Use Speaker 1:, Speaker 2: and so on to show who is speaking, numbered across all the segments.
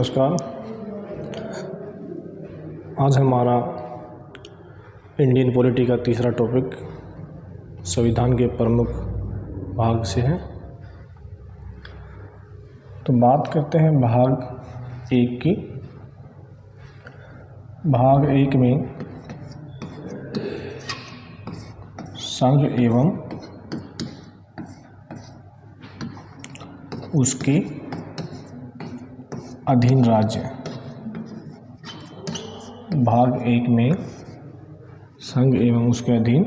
Speaker 1: नमस्कार। आज हमारा इंडियन पॉलिटी का तीसरा टॉपिक संविधान के प्रमुख भाग से है। तो बात करते हैं भाग एक की। भाग एक में संघ एवं उसके अधीन राज्य। भाग एक में संघ एवं उसके अधीन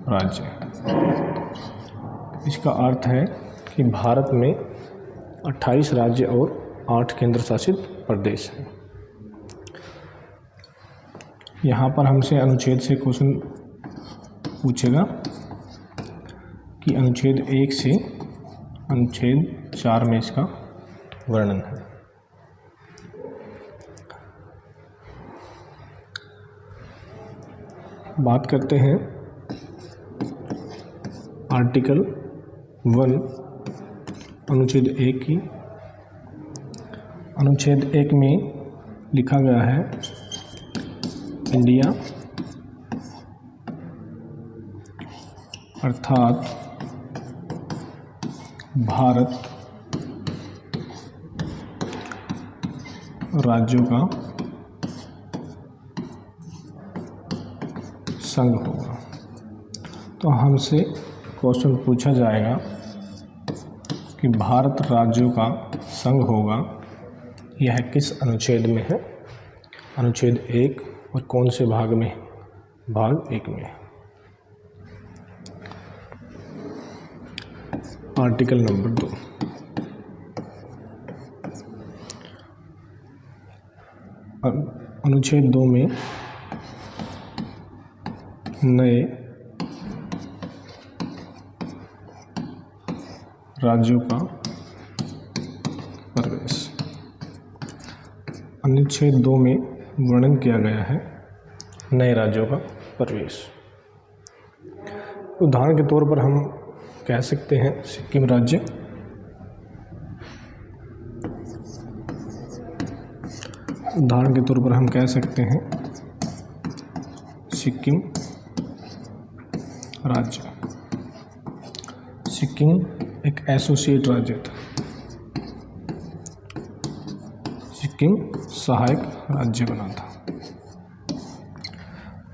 Speaker 1: राज्य। इसका अर्थ है कि भारत में 28 राज्य और 8 केंद्र शासित प्रदेश हैं। यहाँ पर हमसे अनुच्छेद से क्वेश्चन पूछेगा कि अनुच्छेद 1 से अनुच्छेद 4 में इसका वर्णन है। बात करते हैं आर्टिकल 1 अनुच्छेद 1 की। अनुच्छेद 1 में लिखा गया है इंडिया अर्थात भारत राज्यों का संघ होगा। तो हमसे क्वेश्चन पूछा जाएगा कि भारत राज्यों का संघ होगा, यह किस अनुच्छेद में है? अनुच्छेद 1 और कौन से भाग में? भाग 1 में। Article number 2। अनुच्छेद 2 में नए राज्यों का प्रवेश। अनुच्छेद 2 में वर्णन किया गया है नए राज्यों का प्रवेश। उदाहरण के तौर पर हम कह सकते हैं सिक्किम राज्य, उदाहरण के तौर पर हम कह सकते हैं सिक्किम राज्य। सिक्किम एक एसोसिएट राज्य था। सिक्किम सहायक राज्य बना था।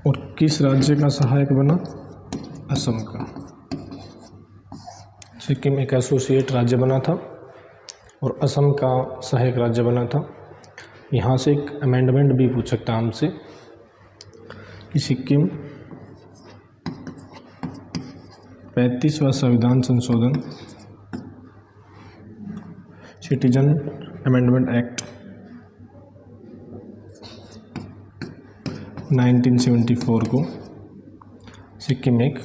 Speaker 1: और किस राज्य का सहायक बना? असम का। सिक्किम एक एसोसिएट राज्य बना था और असम का सहायक राज्य बना था। यहाँ से एक अमेंडमेंट भी पूछ सकता है हमसे कि सिक्किम 35वां संविधान संशोधन सिटीजन अमेंडमेंट एक्ट 1974 को सिक्किम एक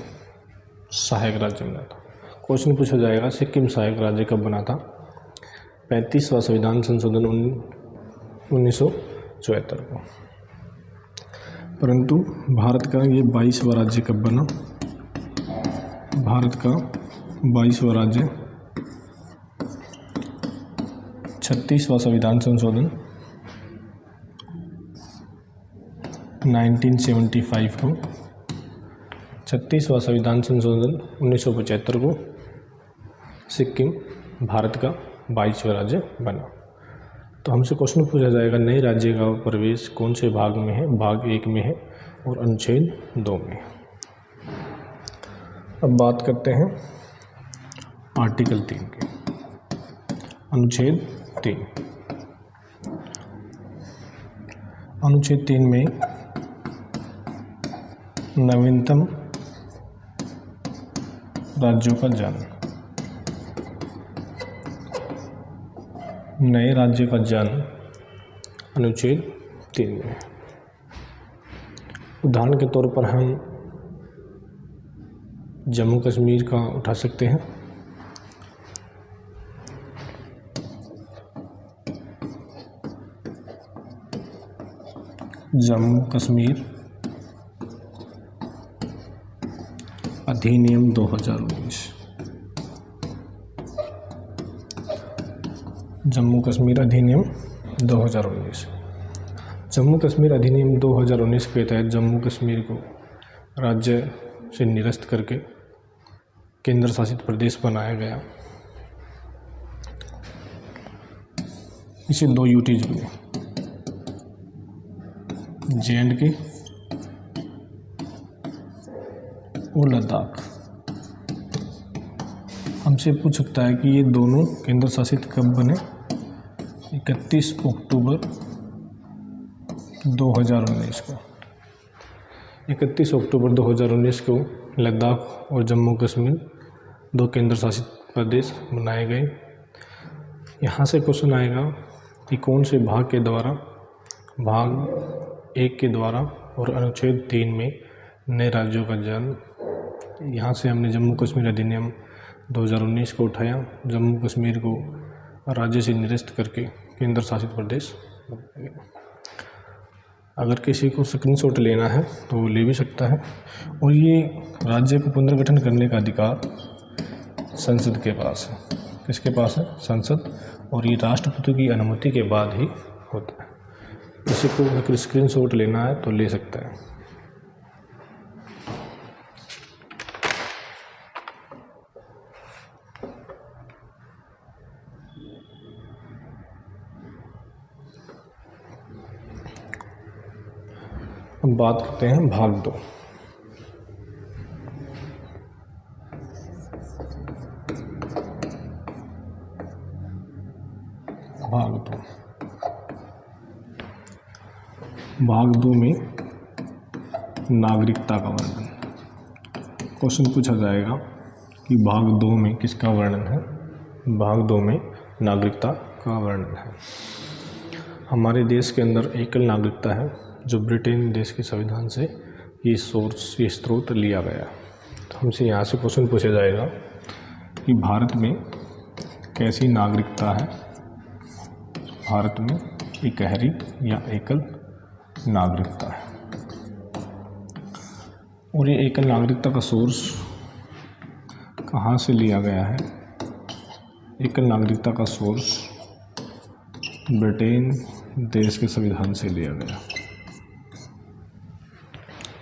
Speaker 1: सहायक राज्य बना था। क्वेश्चन पूछा जाएगा सिक्किम सहायक राज्य कब बना था? 35वां संविधान संशोधन 1974 को। परंतु भारत का ये 22वां राज्य कब बना? भारत का 22वां राज्य 36वां संविधान संशोधन 1975 को, 36वां संविधान संशोधन 1975 को सिक्किम भारत का 22वां राज्य बना। तो हमसे क्वेश्चन पूछा जाएगा नए राज्य का प्रवेश कौन से भाग में है? भाग 1 में है और अनुच्छेद 2 में। अब बात करते हैं आर्टिकल 3 के। अनुच्छेद 3। अनुच्छेद 3 में नवीनतम राज्यों का जन्म। नए राज्य का जन्म अनुच्छेद 3 में। उदाहरण के तौर पर हम जम्मू कश्मीर का उठा सकते हैं। जम्मू कश्मीर अधिनियम 2019। जम्मू कश्मीर अधिनियम 2019। जम्मू कश्मीर अधिनियम 2019 के तहत जम्मू कश्मीर को राज्य से निरस्त करके केंद्र शासित प्रदेश बनाया गया। इसे 2 यूटीज बने, JNK और लद्दाख। हमसे पूछ सकता है कि ये दोनों केंद्र शासित कब बने? 31 अक्टूबर 2019 को। 31 अक्टूबर 2019 को लद्दाख और जम्मू कश्मीर 2 केंद्र शासित प्रदेश बनाए गए। यहाँ से क्वेश्चन आएगा कि कौन से भाग के द्वारा, भाग 1 के द्वारा और अनुच्छेद 3 में नए राज्यों का जन्म। यहाँ से हमने जम्मू कश्मीर अधिनियम 2019 को उठाया, जम्मू कश्मीर को राज्य से निरस्त करके केंद्र शासित प्रदेश बनाया गया। अगर किसी को स्क्रीनशॉट लेना है तो वो ले भी सकता है। और ये राज्य को पुनर्गठन करने का अधिकार संसद के पास है। किसके पास है? संसद। और ये राष्ट्रपति की अनुमति के बाद ही होता है। किसी को अगर स्क्रीनशॉट लेना है तो ले सकता है। अब बात करते हैं भाग 2। भाग 2 में नागरिकता का वर्णन। क्वेश्चन पूछा जाएगा कि भाग 2 में किसका वर्णन है? भाग 2 में नागरिकता का वर्णन है। हमारे देश के अंदर एकल नागरिकता है, जो ब्रिटेन देश के संविधान से ये स्रोत लिया गया। तो हमसे यहाँ से क्वेश्चन पूछा जाएगा कि भारत में कैसी नागरिकता है? भारत में इकहरी या एकल नागरिकता है। और ये एकल नागरिकता का सोर्स कहाँ से लिया गया है? एकल नागरिकता का सोर्स ब्रिटेन देश के संविधान से लिया गया।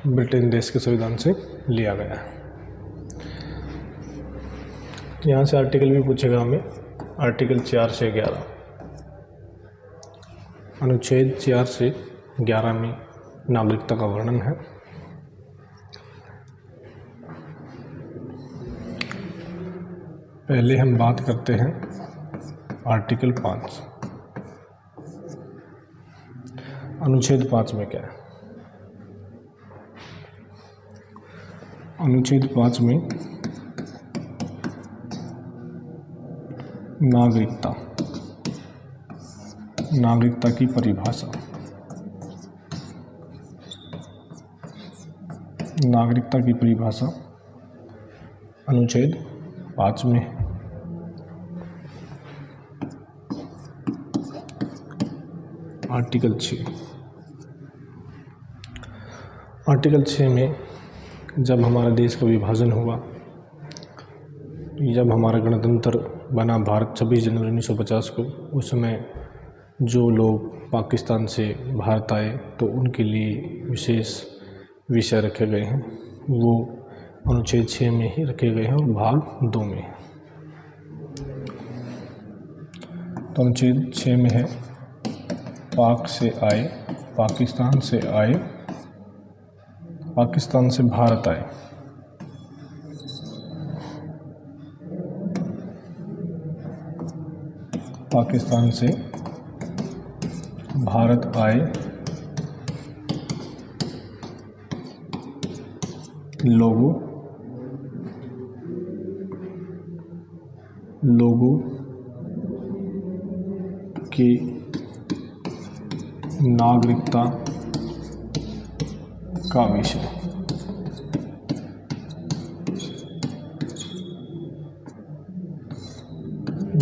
Speaker 1: ब्रिटेन देश के संविधान से लिया गया है। यहाँ से आर्टिकल भी पूछेगा हमें, आर्टिकल 4 से 11। अनुच्छेद 4 से 11 में नागरिकता का वर्णन है। पहले हम बात करते हैं आर्टिकल 5। अनुच्छेद 5 में क्या है? अनुच्छेद 5 में नागरिकता की परिभाषा। नागरिकता की परिभाषा अनुच्छेद 5 में है। आर्टिकल 6। आर्टिकल 6 में जब हमारा देश का विभाजन हुआ, जब हमारा गणतंत्र बना भारत 26 जनवरी 1950 को, उस समय जो लोग पाकिस्तान से भारत आए तो उनके लिए विशेष विषय रखे गए हैं, वो अनुच्छेद 6 में ही रखे गए हैं और भाग 2 में है। तो अनुच्छेद 6 में है पाक से आए, पाकिस्तान से आए, पाकिस्तान से भारत आए, पाकिस्तान से भारत आए लोगों की नागरिकता का विषय।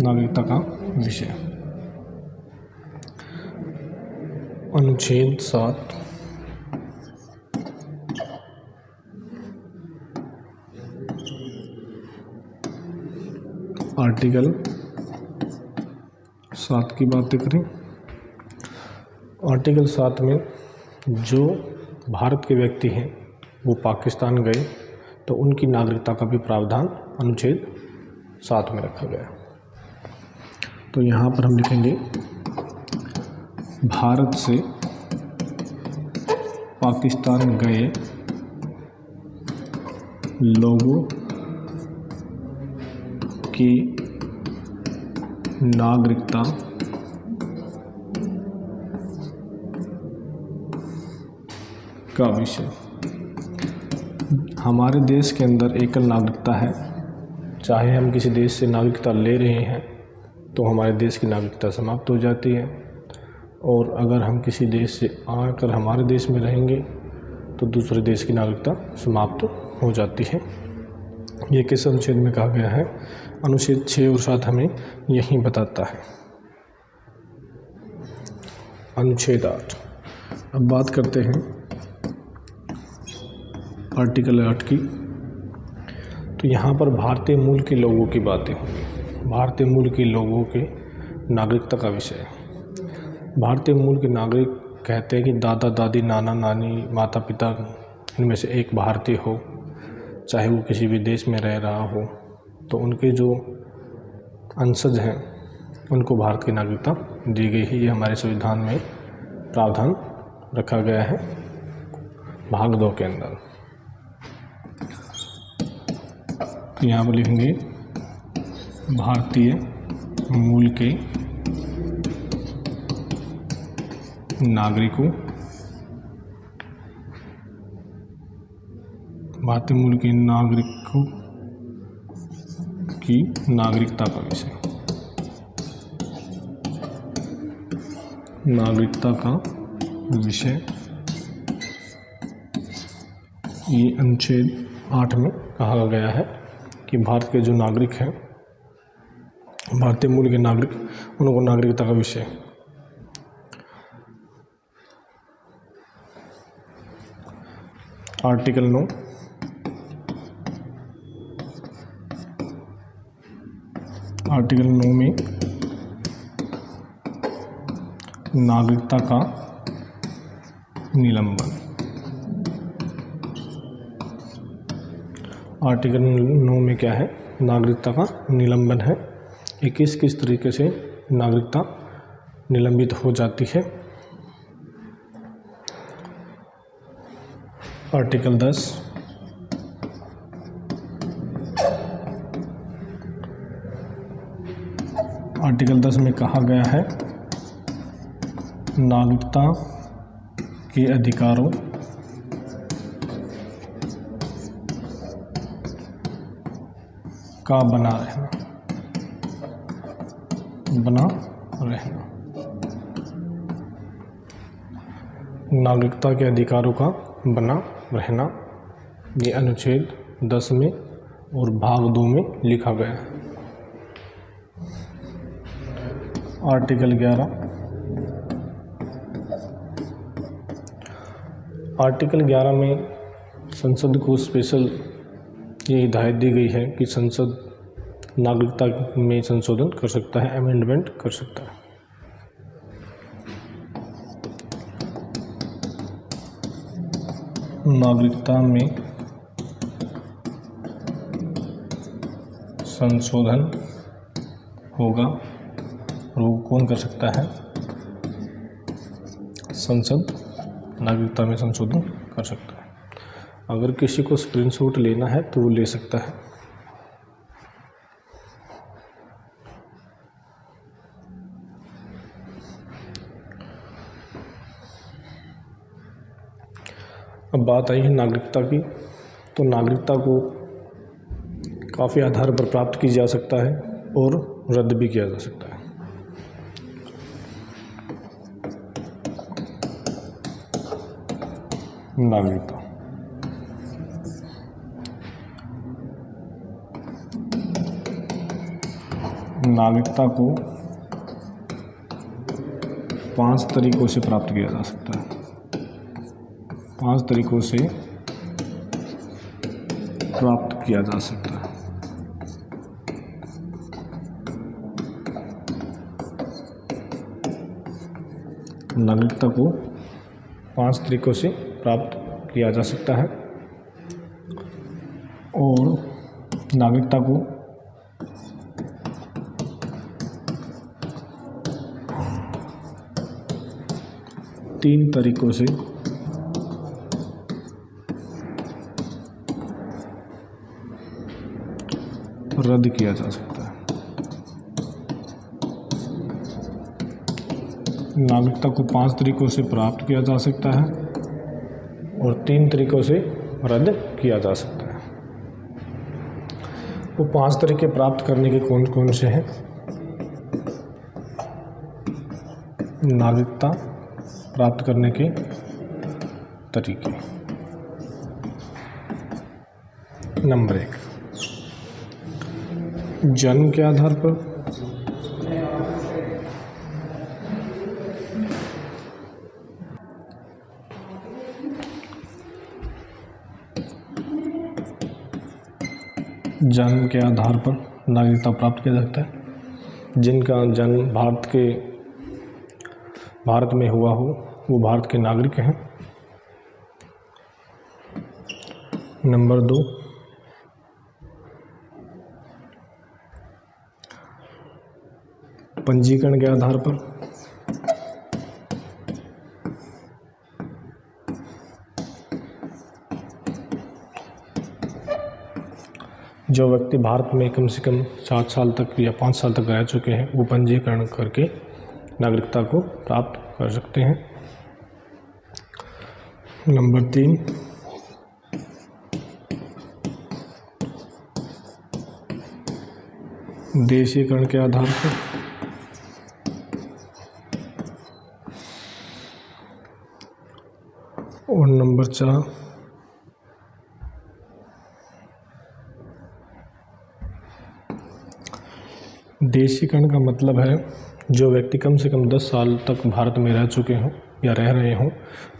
Speaker 1: नागरिकता का विषय। अनुच्छेद 7 आर्टिकल 7 की बातें करें आर्टिकल 7 में जो भारत के व्यक्ति हैं वो पाकिस्तान गए तो उनकी नागरिकता का भी प्रावधान अनुच्छेद 7 में रखा गया। तो यहाँ पर हम लिखेंगे भारत से पाकिस्तान गए लोगों की नागरिकता का विषय। हमारे देश के अंदर एकल नागरिकता है, चाहे हम किसी देश से नागरिकता ले रहे हैं तो हमारे देश की नागरिकता समाप्त हो जाती है, और अगर हम किसी देश से आकर हमारे देश में रहेंगे तो दूसरे देश की नागरिकता समाप्त हो जाती है। ये किस अनुच्छेद में कहा गया है? अनुच्छेद 6 और 7 हमें यही बताता है। अनुच्छेद 8। अब बात करते हैं आर्टिकल 8 की। तो यहाँ पर भारतीय मूल के लोगों की बातें होंगी। भारतीय मूल के लोगों के नागरिकता का विषय है। भारतीय मूल के नागरिक कहते हैं कि दादा दादी, नाना नानी, माता पिता इनमें से एक भारतीय हो, चाहे वो किसी भी देश में रह रहा हो, तो उनके जो अंशज हैं उनको भारत की नागरिकता दी गई है। ये हमारे संविधान में प्रावधान रखा गया है भाग 2 के अंदर। तो यहाँ पर लिखेंगे भारतीय मूल के नागरिकों, भारतीय मूल के नागरिकों की नागरिकता का विषय। नागरिकता का विषय ये अनुच्छेद 8 में कहा गया है कि भारत के जो नागरिक हैं, भारतीय मूल के नागरिक, उनको नागरिकता का विषय। आर्टिकल 9। आर्टिकल 9 में नागरिकता का निलंबन। आर्टिकल 9 में क्या है? नागरिकता का निलंबन है। ये किस तरीके से नागरिकता निलंबित हो जाती है? आर्टिकल 10। आर्टिकल 10 में कहा गया है नागरिकता के अधिकारों का बना रहना। नागरिकता के अधिकारों का बना रहना, ये अनुच्छेद 10 में और भाग 2 में लिखा गया है। आर्टिकल 11। आर्टिकल 11 में संसद को स्पेशल ये हिदायत दी गई है कि संसद नागरिकता में संशोधन कर सकता है, अमेंडमेंट कर सकता है। नागरिकता में संशोधन होगा, और वो कौन कर सकता है? संसद नागरिकता में संशोधन कर सकता है। अगर किसी को स्क्रीनशॉट लेना है तो वो ले सकता है। अब बात आई है नागरिकता की। तो नागरिकता को काफ़ी आधार पर प्राप्त की जा सकता है और रद्द भी किया जा सकता है। नागरिकता नागरिकता को 5 तरीकों से प्राप्त किया जा सकता है। 5 तरीकों से प्राप्त किया जा सकता है। नागरिकता को 5 तरीकों से प्राप्त किया जा सकता है और नागरिकता को तीन तरीकों से रद्द किया जा सकता है। नागरिकता को 5 तरीकों से प्राप्त किया जा सकता है और 3 तरीकों से रद्द किया जा सकता है। वो 5 तरीके प्राप्त करने के कौन कौन से हैं? नागरिकता प्राप्त करने के तरीके। नंबर 1, जन्म के आधार पर, जन्म के आधार पर नागरिकता प्राप्त किया जा सकता है। जिनका जन्म भारत में हुआ हो वो भारत के नागरिक हैं। नंबर 2, पंजीकरण के आधार पर, जो व्यक्ति भारत में कम से कम 7 साल तक या 5 साल तक रह चुके हैं वो पंजीकरण करके नागरिकता को प्राप्त कर सकते हैं। नंबर 3, देशीकरण के आधार पर, और नंबर 4, देशीकरण का मतलब है जो व्यक्ति कम से कम 10 साल तक भारत में रह चुके हों या रह रहे हों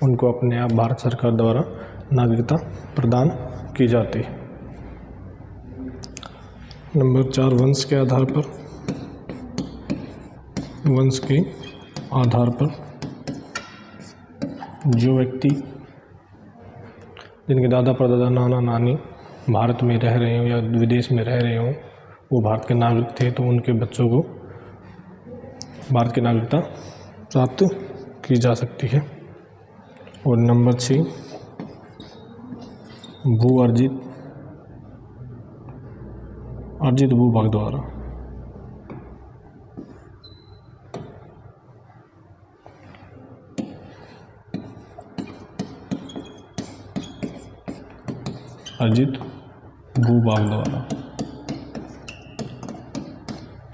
Speaker 1: उनको अपने आप भारत सरकार द्वारा नागरिकता प्रदान की जाती है। नंबर 4, वंश के आधार पर, वंश के आधार पर जो व्यक्ति जिनके दादा परदादा नाना नानी भारत में रह रहे हों या विदेश में रह रहे हों वो भारत के नागरिक थे तो उनके बच्चों को भारत की नागरिकता प्राप्त की जा सकती है। और नंबर 6, भू अर्जित भूभाग द्वारा, अर्जित भूभाग द्वारा।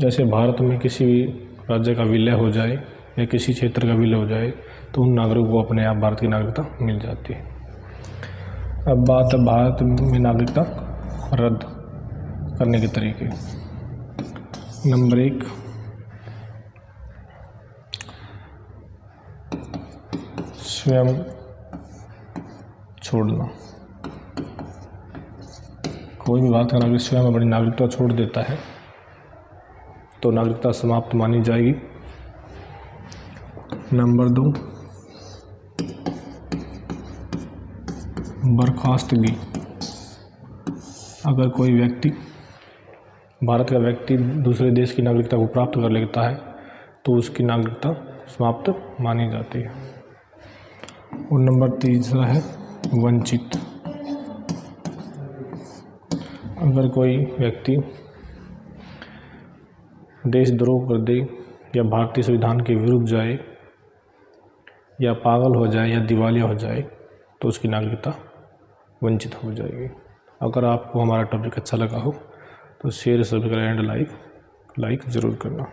Speaker 1: जैसे भारत में किसी भी राज्य का विलय हो जाए या किसी क्षेत्र का विलय हो जाए तो उन नागरिकों को अपने आप भारत की नागरिकता मिल जाती है। अब बात है भारत में नागरिकता रद्द करने के तरीके। नंबर 1, स्वयं छोड़ना। कोई भी भारत का नागरिक स्वयं अपनी नागरिकता छोड़ देता है तो नागरिकता समाप्त मानी जाएगी। नंबर 2, बर्खास्तगी। अगर कोई व्यक्ति भारत का व्यक्ति दूसरे देश की नागरिकता को प्राप्त कर लेता है तो उसकी नागरिकता समाप्त मानी जाती है। और नंबर 3 है वंचित। अगर कोई व्यक्ति देशद्रोह कर दे या भारतीय संविधान के विरुद्ध जाए या पागल हो जाए या दिवालिया हो जाए तो उसकी नागरिकता वंचित हो जाएगी। अगर आपको हमारा टॉपिक अच्छा लगा हो तो शेयर, सब्सक्राइब एंड लाइक ज़रूर करना।